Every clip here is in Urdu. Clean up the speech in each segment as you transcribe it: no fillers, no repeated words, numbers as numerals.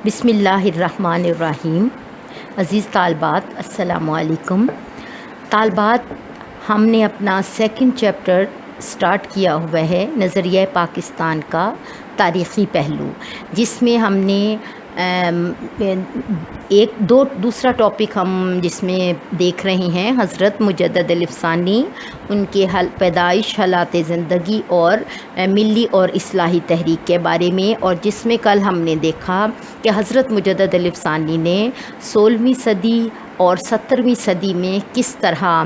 بسم اللہ الرحمن الرحیم۔ عزیز طالبات السلام علیکم۔ طالبات، ہم نے اپنا سیکنڈ چیپٹر سٹارٹ کیا ہوا ہے نظریہ پاکستان کا تاریخی پہلو، جس میں ہم نے دوسرا ٹاپک ہم جس میں دیکھ رہے ہیں حضرت مجدد الف ثانی، ان کے پیدائش، حالات زندگی اور ملی اور اصلاحی تحریک کے بارے میں، اور جس میں کل ہم نے دیکھا کہ حضرت مجدد الف ثانی نے 16ویں صدی اور 17ویں صدی میں کس طرح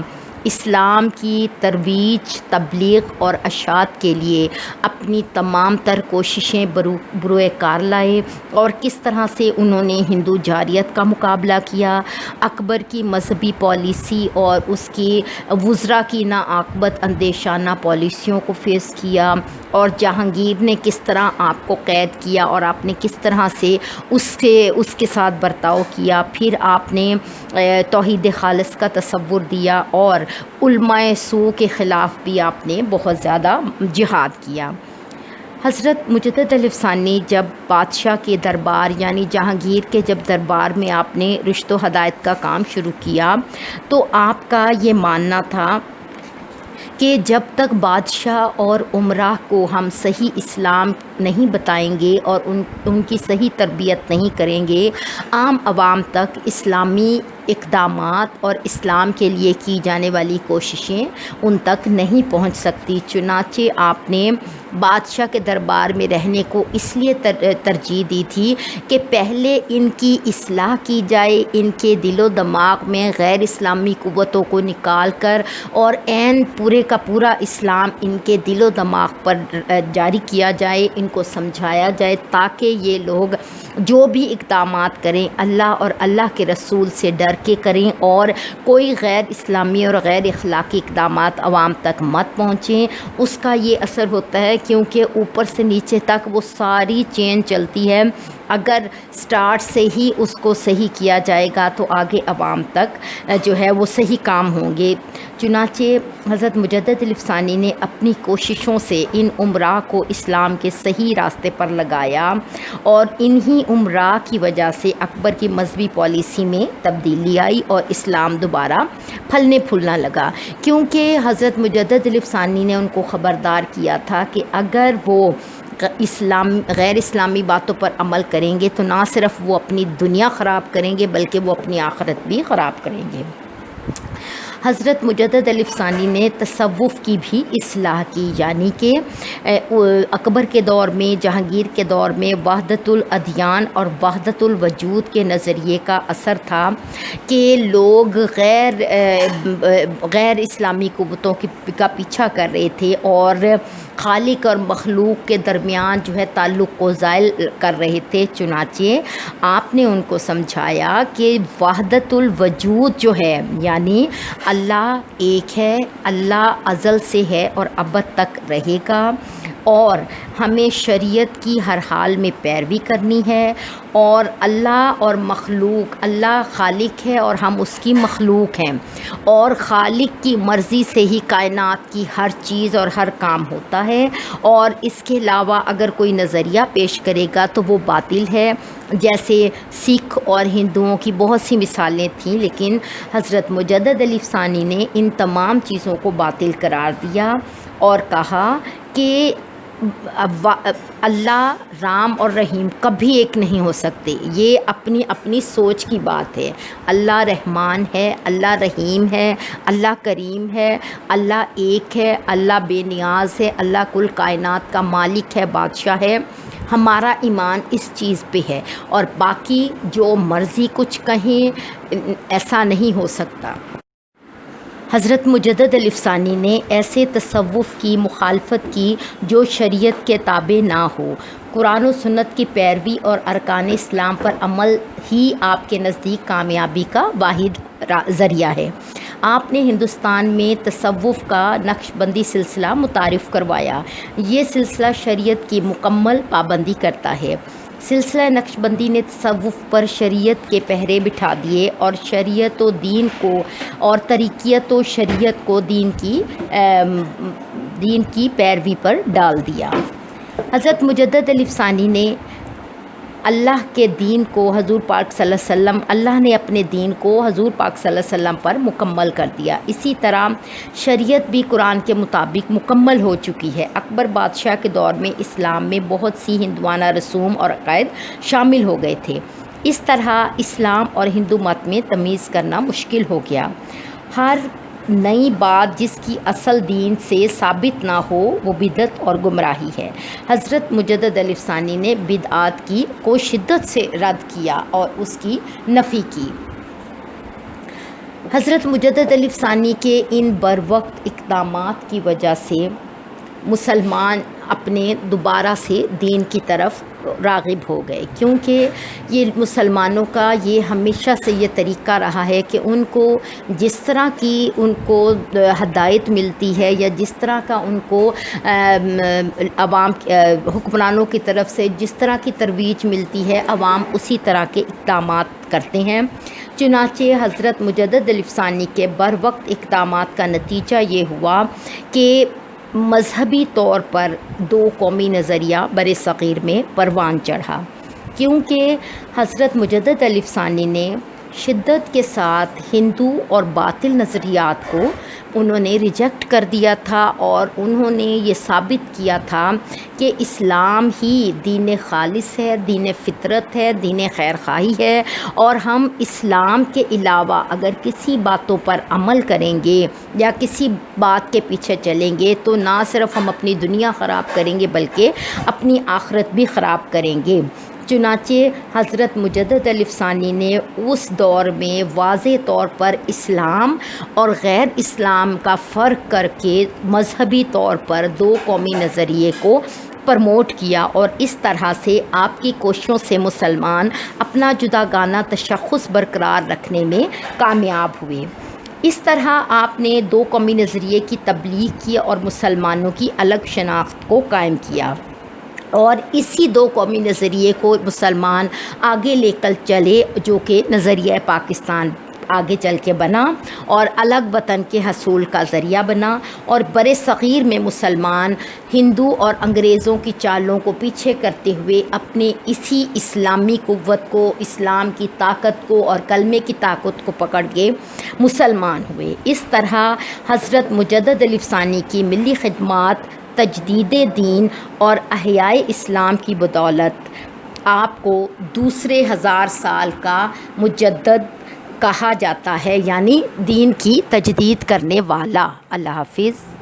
اسلام کی ترویج، تبلیغ اور اشاعت کے لیے اپنی تمام تر کوششیں بروئے کار لائے، اور کس طرح سے انہوں نے ہندو جاریت کا مقابلہ کیا، اکبر کی مذہبی پالیسی اور اس کی وزراء کی ناعاقبت اندیشانہ پالیسیوں کو فیس کیا، اور جہانگیر نے کس طرح آپ کو قید کیا اور آپ نے کس طرح سے اس کے ساتھ برتاؤ کیا۔ پھر آپ نے توحید خالص کا تصور دیا، اور علماء سو کے خلاف بھی آپ نے بہت زیادہ جہاد کیا۔ حضرت مجدد الف ثانی جب بادشاہ کے دربار یعنی جہانگیر کے جب دربار میں آپ نے رشت و ہدایت کا کام شروع کیا، تو آپ کا یہ ماننا تھا کہ جب تک بادشاہ اور امراء کو ہم صحیح اسلام نہیں بتائیں گے اور ان کی صحیح تربیت نہیں کریں گے، عام عوام تک اسلامی اقدامات اور اسلام کے لیے کی جانے والی کوششیں ان تک نہیں پہنچ سکتی۔ چنانچہ آپ نے بادشاہ کے دربار میں رہنے کو اس لیے ترجیح دی تھی کہ پہلے ان کی اصلاح کی جائے، ان کے دل و دماغ میں غیر اسلامی قوتوں کو نکال کر اور عین پورے کا پورا اسلام ان کے دل و دماغ پر جاری کیا جائے، ان کو سمجھایا جائے، تاکہ یہ لوگ جو بھی اقدامات کریں اللہ اور اللہ کے رسول سے ڈر کے کریں، اور کوئی غیر اسلامی اور غیر اخلاقی اقدامات عوام تک مت پہنچیں۔ اس کا یہ اثر ہوتا ہے کیونکہ اوپر سے نیچے تک وہ ساری چین چلتی ہے، اگر سٹارٹ سے ہی اس کو صحیح کیا جائے گا تو آگے عوام تک جو ہے وہ صحیح کام ہوں گے۔ چنانچہ حضرت مجدد الف ثانی نے اپنی کوششوں سے ان امراء کو اسلام کے صحیح راستے پر لگایا، اور انہی امراء کی وجہ سے اکبر کی مذہبی پالیسی میں تبدیلی آئی اور اسلام دوبارہ پھلنے پھولنا لگا، کیونکہ حضرت مجدد الف ثانی نے ان کو خبردار کیا تھا کہ اگر وہ غیر اسلامی باتوں پر عمل کریں گے تو نہ صرف وہ اپنی دنیا خراب کریں گے بلکہ وہ اپنی آخرت بھی خراب کریں گے۔ حضرت مجدد الف ثانی نے تصوف کی بھی اصلاح کی، یعنی کہ اکبر کے دور میں، جہانگیر کے دور میں وحدت الادیان اور وحدت الوجود کے نظریے کا اثر تھا کہ لوگ غیر اسلامی قوتوں کا پیچھا کر رہے تھے اور خالق اور مخلوق کے درمیان جو ہے تعلق کو زائل کر رہے تھے۔ چنانچہ آپ نے ان کو سمجھایا کہ وحدت الوجود جو ہے، یعنی اللہ ایک ہے، اللہ ازل سے ہے اور ابد تک رہے گا، اور ہمیں شریعت کی ہر حال میں پیروی کرنی ہے، اور اللہ اور مخلوق، اللہ خالق ہے اور ہم اس کی مخلوق ہیں، اور خالق کی مرضی سے ہی کائنات کی ہر چیز اور ہر کام ہوتا ہے، اور اس کے علاوہ اگر کوئی نظریہ پیش کرے گا تو وہ باطل ہے۔ جیسے سکھ اور ہندوؤں کی بہت سی مثالیں تھیں، لیکن حضرت مجدد الف ثانی نے ان تمام چیزوں کو باطل قرار دیا اور کہا کہ اللہ رام اور رحیم کبھی ایک نہیں ہو سکتے، یہ اپنی سوچ کی بات ہے۔ اللہ رحمان ہے، اللہ رحیم ہے، اللہ کریم ہے، اللہ ایک ہے، اللہ بے نیاز ہے، اللہ کل کائنات کا مالک ہے، بادشاہ ہے۔ ہمارا ایمان اس چیز پہ ہے، اور باقی جو مرضی کچھ کہیں ایسا نہیں ہو سکتا۔ حضرت مجدد الف ثانی نے ایسے تصوف کی مخالفت کی جو شریعت کے تابع نہ ہو۔ قرآن و سنت کی پیروی اور ارکان اسلام پر عمل ہی آپ کے نزدیک کامیابی کا واحد ذریعہ ہے۔ آپ نے ہندوستان میں تصوف کا نقش بندی سلسلہ متعارف کروایا۔ یہ سلسلہ شریعت کی مکمل پابندی کرتا ہے۔ سلسلہ نقش بندی نے تصوف پر شریعت کے پہرے بٹھا دیے، اور شریعت و دین کو اور طریقیت و شریعت کو دین کی پیروی پر ڈال دیا۔ حضرت مجدد الف ثانی نے اللہ کے دین کو حضور پاک صلی اللہ علیہ وسلم، اللہ نے اپنے دین کو حضور پاک صلی اللہ علیہ وسلم پر مکمل کر دیا۔ اسی طرح شریعت بھی قرآن کے مطابق مکمل ہو چکی ہے۔ اکبر بادشاہ کے دور میں اسلام میں بہت سی ہندوانہ رسوم اور عقائد شامل ہو گئے تھے۔ اس طرح اسلام اور ہندو مت میں تمیز کرنا مشکل ہو گیا۔ ہر نئی بات جس کی اصل دین سے ثابت نہ ہو وہ بدعت اور گمراہی ہے۔ حضرت مجدد علیہ ثانی نے بدعات کو شدت سے رد کیا اور اس کی نفی کی۔ حضرت مجدد علیہ ثانی کے ان بروقت اقدامات کی وجہ سے مسلمان اپنے دوبارہ سے دین کی طرف راغب ہو گئے، کیونکہ یہ مسلمانوں کا یہ ہمیشہ سے یہ طریقہ رہا ہے کہ ان کو جس طرح کی ان کو ہدایت ملتی ہے یا جس طرح کا ان کو عوام حکمرانوں کی طرف سے جس طرح کی ترویج ملتی ہے، عوام اسی طرح کے اقدامات کرتے ہیں۔ چنانچہ حضرت مجدد علیہ ثانی کے بروقت اقدامات کا نتیجہ یہ ہوا کہ مذہبی طور پر دو قومی نظریہ برصغیر میں پروان چڑھا، کیونکہ حضرت مجدد علیہ ثانی نے شدت کے ساتھ ہندو اور باطل نظریات کو انہوں نے ریجیکٹ کر دیا تھا، اور انہوں نے یہ ثابت کیا تھا کہ اسلام ہی دین خالص ہے، دین فطرت ہے، دین خیر خواہی ہے، اور ہم اسلام کے علاوہ اگر کسی باتوں پر عمل کریں گے یا کسی بات کے پیچھے چلیں گے تو نہ صرف ہم اپنی دنیا خراب کریں گے بلکہ اپنی آخرت بھی خراب کریں گے۔ چنانچہ حضرت مجدد علیہ ثانی نے اس دور میں واضح طور پر اسلام اور غیر اسلام کا فرق کر کے مذہبی طور پر دو قومی نظریے کو پرموٹ کیا، اور اس طرح سے آپ کی کوششوں سے مسلمان اپنا جداگانہ تشخص برقرار رکھنے میں کامیاب ہوئے۔ اس طرح آپ نے دو قومی نظریے کی تبلیغ کی اور مسلمانوں کی الگ شناخت کو قائم کیا، اور اسی دو قومی نظریے کو مسلمان آگے لے کر چلے، جو کہ نظریہ پاکستان آگے چل کے بنا اور الگ وطن کے حصول کا ذریعہ بنا، اور برصغیر میں مسلمان ہندو اور انگریزوں کی چالوں کو پیچھے کرتے ہوئے اپنے اسی اسلامی قوت کو، اسلام کی طاقت کو اور کلمے کی طاقت کو پکڑ کے مسلمان ہوئے۔ اس طرح حضرت مجدد علیہ ثانی کی ملی خدمات، تجدید دین اور احیاء اسلام کی بدولت آپ کو دوسرے 1000 سال کا مجدد کہا جاتا ہے، یعنی دین کی تجدید کرنے والا۔ اللہ حافظ۔